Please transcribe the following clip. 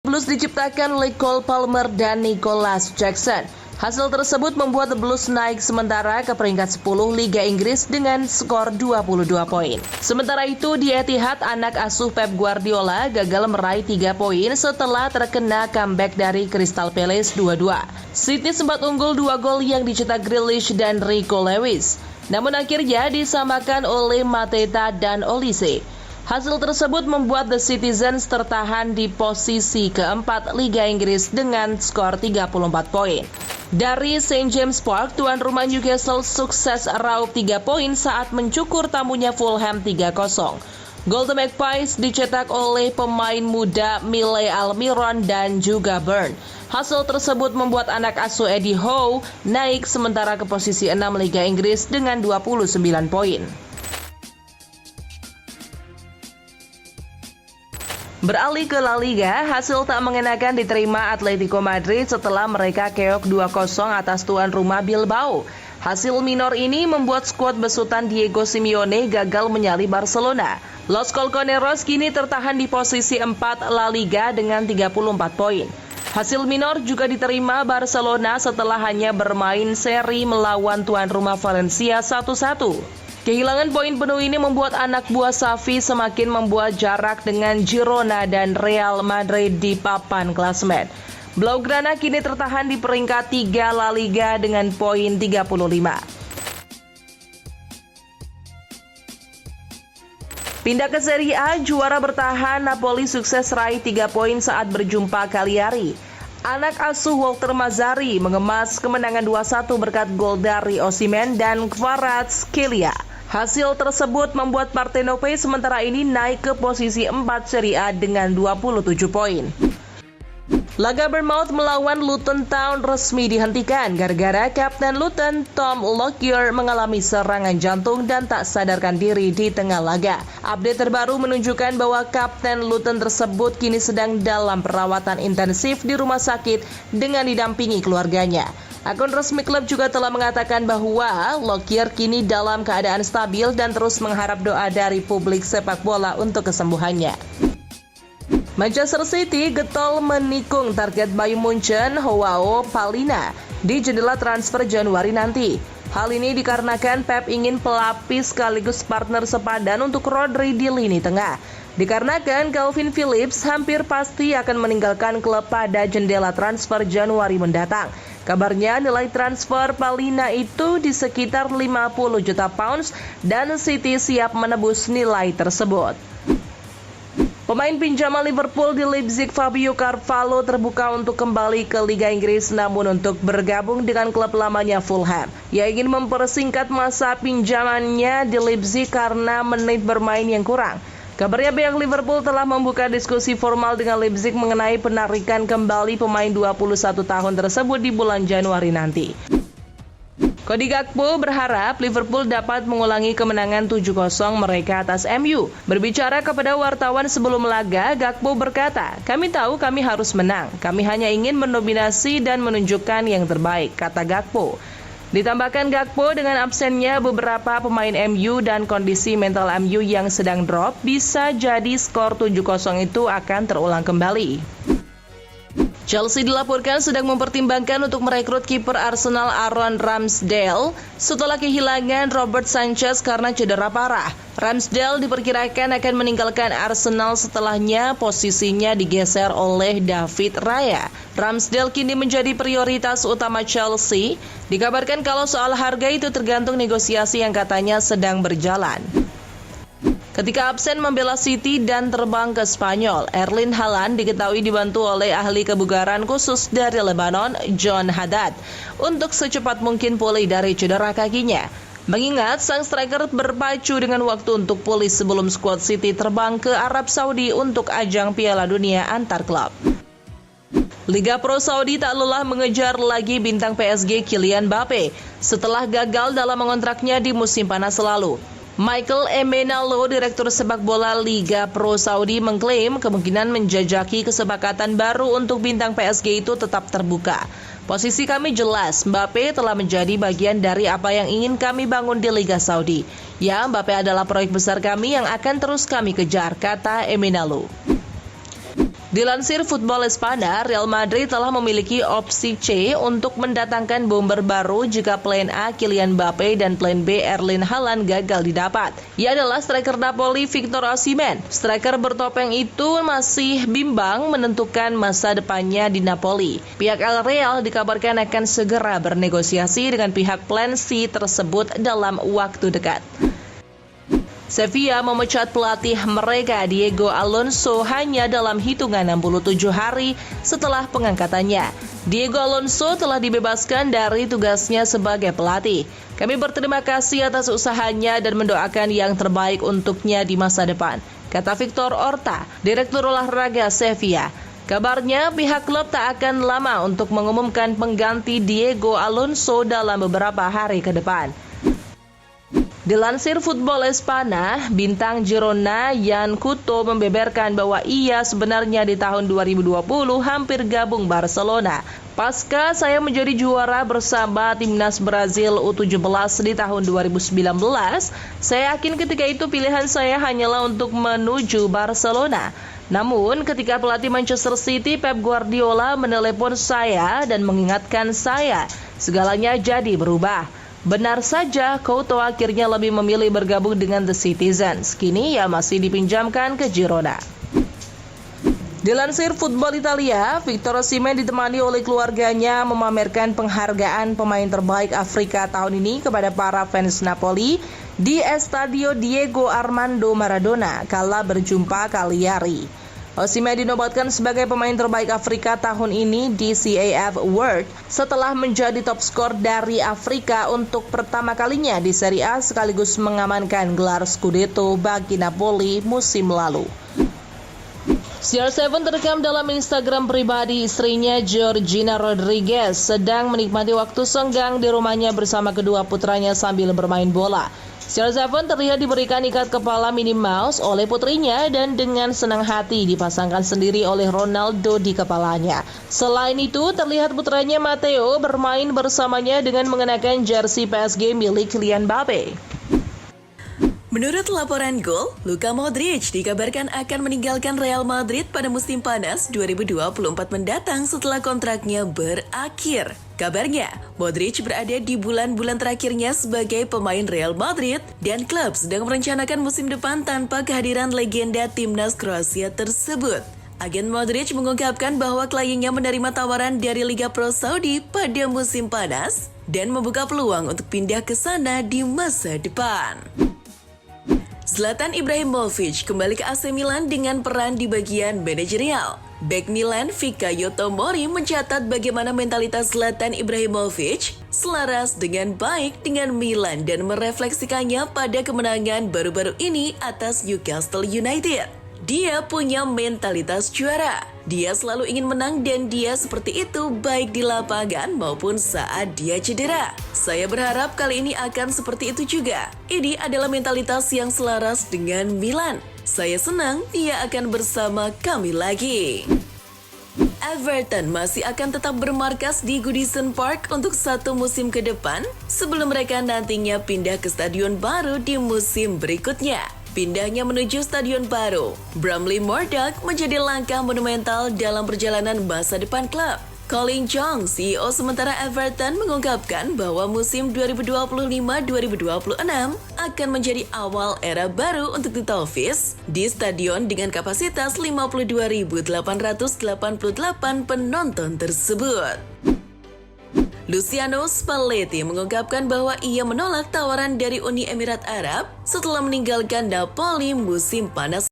Blues diciptakan oleh Cole Palmer dan Nicholas Jackson. Hasil tersebut membuat The Blues naik sementara ke peringkat 10 Liga Inggris dengan skor 22 poin. Sementara itu di Etihad, anak asuh Pep Guardiola gagal meraih 3 poin setelah terkena comeback dari Crystal Palace 2-2. City sempat unggul 2 gol yang dicetak Grealish dan Rico Lewis, namun akhirnya disamakan oleh Mateta dan Olise. Hasil tersebut membuat The Citizens tertahan di posisi keempat Liga Inggris dengan skor 34 poin. Dari St. James Park, tuan rumah Newcastle sukses raup 3 poin saat mencukur tamunya Fulham 3-0. Gol The Magpies dicetak oleh pemain muda Mile Almiron dan juga Burn. Hasil tersebut membuat anak asuh Eddie Howe naik sementara ke posisi 6 Liga Inggris dengan 29 poin. Beralih ke La Liga, hasil tak mengenakan diterima Atletico Madrid setelah mereka keok 2-0 atas tuan rumah Bilbao. Hasil minor ini membuat skuad besutan Diego Simeone gagal menyalip Barcelona. Los Colchoneros kini tertahan di posisi 4 La Liga dengan 34 poin. Hasil minor juga diterima Barcelona setelah hanya bermain seri melawan tuan rumah Valencia 1-1. Kehilangan poin penuh ini membuat anak buah Xavi semakin membuat jarak dengan Girona dan Real Madrid di papan klasemen. Blaugrana kini tertahan di peringkat 3 La Liga dengan poin 35. Pindah ke Serie A, juara bertahan Napoli sukses raih 3 poin saat berjumpa Cagliari. Anak asuh Walter Mazzarri mengemas kemenangan 2-1 berkat gol dari Osimhen dan Kvaratskhelia. Hasil tersebut membuat Partenope sementara ini naik ke posisi 4 Serie A dengan 27 poin. Laga Bournemouth melawan Luton Town resmi dihentikan gara-gara Kapten Luton Tom Lockyer mengalami serangan jantung dan tak sadarkan diri di tengah laga. Update terbaru menunjukkan bahwa Kapten Luton tersebut kini sedang dalam perawatan intensif di rumah sakit dengan didampingi keluarganya. Akun resmi klub juga telah mengatakan bahwa Lockyer kini dalam keadaan stabil dan terus mengharap doa dari publik sepak bola untuk kesembuhannya. Manchester City getol menikung target Bayern Munchen Joao Palhinha di jendela transfer Januari nanti. Hal ini dikarenakan Pep ingin pelapis sekaligus partner sepadan untuk Rodri di lini tengah. Dikarenakan Calvin Phillips hampir pasti akan meninggalkan klub pada jendela transfer Januari mendatang. Kabarnya nilai transfer Palhinha itu di sekitar 50 juta pounds dan City siap menebus nilai tersebut. Pemain pinjaman Liverpool di Leipzig Fabio Carvalho terbuka untuk kembali ke Liga Inggris namun untuk bergabung dengan klub lamanya Fulham. Ia ingin mempersingkat masa pinjamannya di Leipzig karena menit bermain yang kurang. Kabarnya pihak Liverpool telah membuka diskusi formal dengan Leipzig mengenai penarikan kembali pemain 21 tahun tersebut di bulan Januari nanti. Cody Gakpo berharap Liverpool dapat mengulangi kemenangan 7-0 mereka atas MU. Berbicara kepada wartawan sebelum laga, Gakpo berkata, "Kami tahu kami harus menang. Kami hanya ingin mendominasi dan menunjukkan yang terbaik," kata Gakpo. Ditambahkan Gakpo dengan absennya beberapa pemain MU dan kondisi mental MU yang sedang drop, bisa jadi skor 7-0 itu akan terulang kembali. Chelsea dilaporkan sedang mempertimbangkan untuk merekrut kiper Arsenal Aaron Ramsdale setelah kehilangan Robert Sanchez karena cedera parah. Ramsdale diperkirakan akan meninggalkan Arsenal setelahnya posisinya digeser oleh David Raya. Ramsdale kini menjadi prioritas utama Chelsea. Dikabarkan kalau soal harga itu tergantung negosiasi yang katanya sedang berjalan. Ketika absen membela City dan terbang ke Spanyol, Erling Haaland diketahui dibantu oleh ahli kebugaran khusus dari Lebanon, John Haddad, untuk secepat mungkin pulih dari cedera kakinya. Mengingat sang striker berpacu dengan waktu untuk pulih sebelum skuad City terbang ke Arab Saudi untuk ajang Piala Dunia antar klub. Liga Pro Saudi tak lelah mengejar lagi bintang PSG Kylian Mbappe setelah gagal dalam mengontraknya di musim panas lalu. Michael Emenalo, direktur sepak bola Liga Pro Saudi, mengklaim kemungkinan menjajaki kesepakatan baru untuk bintang PSG itu tetap terbuka. Posisi kami jelas, Mbappe telah menjadi bagian dari apa yang ingin kami bangun di Liga Saudi. Ya, Mbappe adalah proyek besar kami yang akan terus kami kejar, kata Emenalo. Dilansir Football Espana, Real Madrid telah memiliki opsi C untuk mendatangkan bomber baru jika plan A Kylian Mbappe dan plan B Erling Haaland gagal didapat. Ia adalah striker Napoli Victor Osimhen. Striker bertopeng itu masih bimbang menentukan masa depannya di Napoli. Pihak El Real dikabarkan akan segera bernegosiasi dengan pihak plan C tersebut dalam waktu dekat. Sevilla memecat pelatih mereka Diego Alonso hanya dalam hitungan 67 hari setelah pengangkatannya. Diego Alonso telah dibebaskan dari tugasnya sebagai pelatih. Kami berterima kasih atas usahanya dan mendoakan yang terbaik untuknya di masa depan, kata Victor Orta, Direktur Olahraga Sevilla. Kabarnya pihak klub tak akan lama untuk mengumumkan pengganti Diego Alonso dalam beberapa hari ke depan. Dilansir Football Espana, bintang Girona Yan Couto membeberkan bahwa ia sebenarnya di tahun 2020 hampir gabung Barcelona. Pasca saya menjadi juara bersama timnas Brazil U17 di tahun 2019, saya yakin ketika itu pilihan saya hanyalah untuk menuju Barcelona. Namun ketika pelatih Manchester City Pep Guardiola menelepon saya dan mengingatkan saya, segalanya jadi berubah. Benar saja, Couto akhirnya lebih memilih bergabung dengan The Citizens. Kini ia masih dipinjamkan ke Girona. Dilansir Football Italia, Victor Osimhen ditemani oleh keluarganya memamerkan penghargaan pemain terbaik Afrika tahun ini kepada para fans Napoli di Estadio Diego Armando Maradona kala berjumpa Cagliari. Osimhen dinobatkan sebagai pemain terbaik Afrika tahun ini di CAF World setelah menjadi top skor dari Afrika untuk pertama kalinya di Serie A sekaligus mengamankan gelar Scudetto bagi Napoli musim lalu. CR7 terekam dalam Instagram pribadi istrinya Georgina Rodriguez sedang menikmati waktu senggang di rumahnya bersama kedua putranya sambil bermain bola. CR7 terlihat diberikan ikat kepala Minnie Mouse oleh putrinya dan dengan senang hati dipasangkan sendiri oleh Ronaldo di kepalanya. Selain itu, terlihat putranya Matteo bermain bersamanya dengan mengenakan jersey PSG milik Kylian Mbappe. Menurut laporan Gol, Luka Modric dikabarkan akan meninggalkan Real Madrid pada musim panas 2024 mendatang setelah kontraknya berakhir. Kabarnya, Modric berada di bulan-bulan terakhirnya sebagai pemain Real Madrid dan klub sedang merencanakan musim depan tanpa kehadiran legenda timnas Kroasia tersebut. Agen Modric mengungkapkan bahwa kliennya menerima tawaran dari Liga Pro Saudi pada musim panas dan membuka peluang untuk pindah ke sana di masa depan. Zlatan Ibrahimovic kembali ke AC Milan dengan peran di bagian manajerial. Bek Milan Fikayo Tomori mencatat bagaimana mentalitas Zlatan Ibrahimovic selaras dengan baik dengan Milan dan merefleksikannya pada kemenangan baru-baru ini atas Newcastle United. Dia punya mentalitas juara. Dia selalu ingin menang dan dia seperti itu baik di lapangan maupun saat dia cedera. Saya berharap kali ini akan seperti itu juga. Ini adalah mentalitas yang selaras dengan Milan. Saya senang dia akan bersama kami lagi. Everton masih akan tetap bermarkas di Goodison Park untuk 1 musim ke depan sebelum mereka nantinya pindah ke stadion baru di musim berikutnya. Pindahnya menuju stadion baru, Bramley Murdoch menjadi langkah monumental dalam perjalanan masa depan klub. Colin Chong, CEO sementara Everton, mengungkapkan bahwa musim 2025-2026 akan menjadi awal era baru untuk The Toffees di stadion dengan kapasitas 52.888 penonton tersebut. Luciano Spalletti mengungkapkan bahwa ia menolak tawaran dari Uni Emirat Arab setelah meninggalkan Napoli musim panas